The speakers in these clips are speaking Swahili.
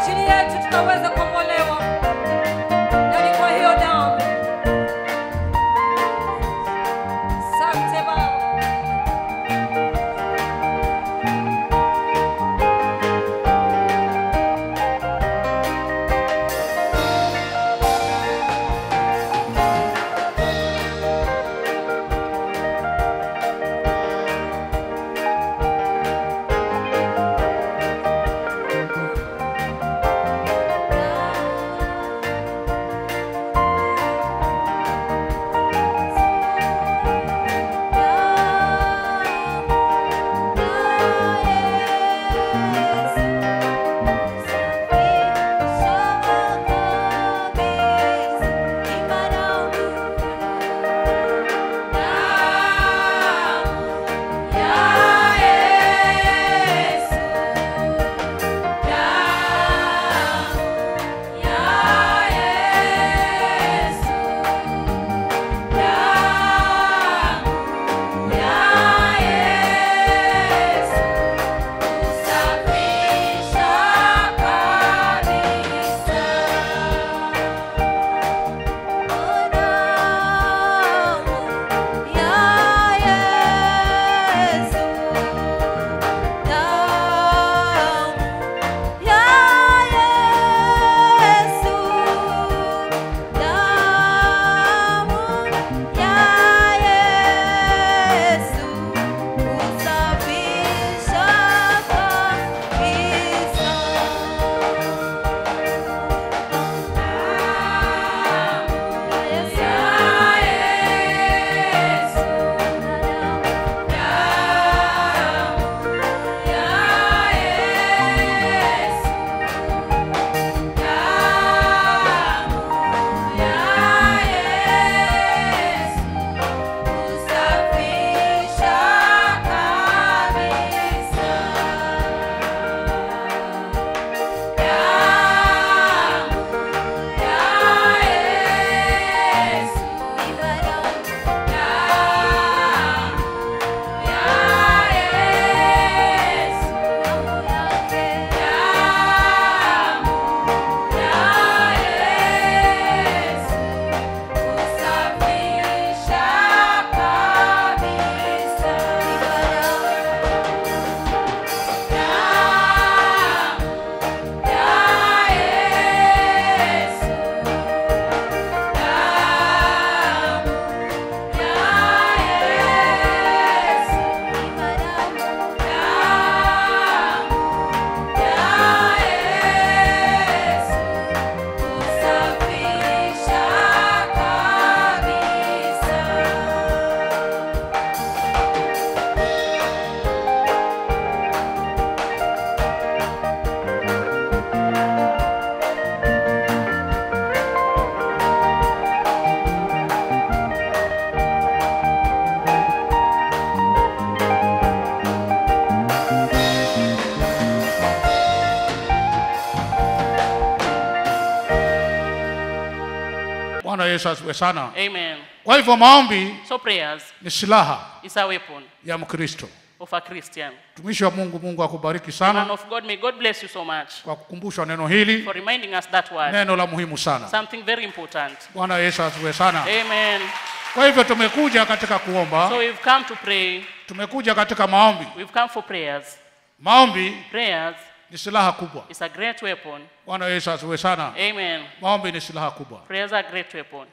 ajili yetu tukaweze kukombolewa. Na ni kwa hiyo damu. Asante Baba. Bwana Yesu asifiwe sana. Amen. Kwa hivyo maombi So prayers ni silaha is a weapon ya Mkristo. of a Christian. Tumishi wa Mungu, Mungu akubariki Man sana of God, may God bless you so much kwa kukumbusha neno hili, for reminding us that word. neno la muhimu sana. Something very important. Bwana Yesu asifiwe sana. Amen. Kwa hivyo tumekuja katika kuomba, So we've come to pray. tumekuja katika maombi. We've come for prayers. Maombi Prayers ni silaha kubwa. is a great weapon. Bwana Yesu asifiwe sana. Amen. Maombi ni silaha kubwa. Prayers are a great weapon.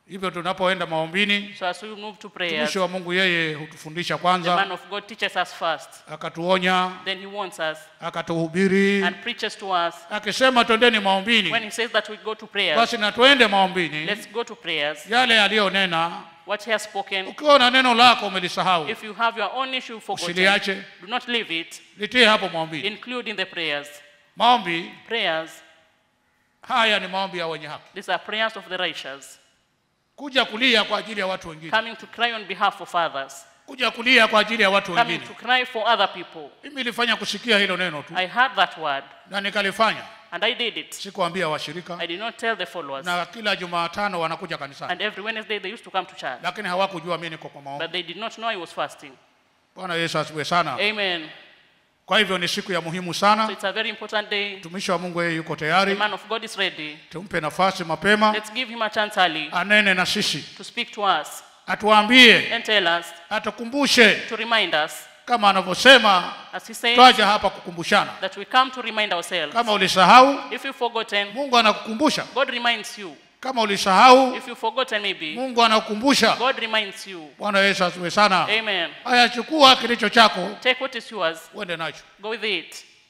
Hivyo tunapoenda maombini, So as we move to prayers, tumishi wa Mungu yeye hutufundisha the kwanza, man of God teaches us first. akatuonya, Then he warns us akatuhubiri, and preaches to us. akisema twendeni When maombini, he says that we go to prayers, basi na tuende maombini. let's go to prayers. Yale aliyonena, What he has spoken, ukiwa na neno lako umelisahau, if you have your own issue forgotten, usiliache, do not leave it. litie hapo maombini. Include in the prayers. Maombi Prayers, haya ni maombi ya wenye haki. these are prayers of the righteous. Kuja kulia kwa ajili ya watu wengine, Coming to cry on behalf of others. kuja kulia kwa ajili ya watu Coming wengine. to cry for other people. Mimi nilifanya kusikia hilo neno tu I heard that word na nikalifanya. and I did it. Sikuambia washirika, I did not tell the followers. na kila Jumatano wanakuja kanisani, And every Wednesday they used to come to church. lakini hawakujua mimi niko kwa maombi. But they did not know I was fasting. Bwana Yesu asifiwe sana. Amen. Kwa hivyo ni siku ya muhimu So sana. it's a very important day. Mtumishi wa Mungu yeye yuko The tayari. man of God is ready. Tumpe nafasi mapema Let's give him a chance early anene na sisi. to speak to us Atuambie, and tell us, atukumbushe to remind us, kama anavyosema as he says, twaje hapa kukumbushana. that we come to remind ourselves. Kama ulisahau, If you've forgotten, Mungu anakukumbusha. God reminds you. Kama ulisahau, If you've forgotten maybe, Mungu anakukumbusha. God reminds you. Bwana Yesu asifiwe sana. Amen. Haya, chukua kilicho chako Take what is yours. uende nacho. Go with it.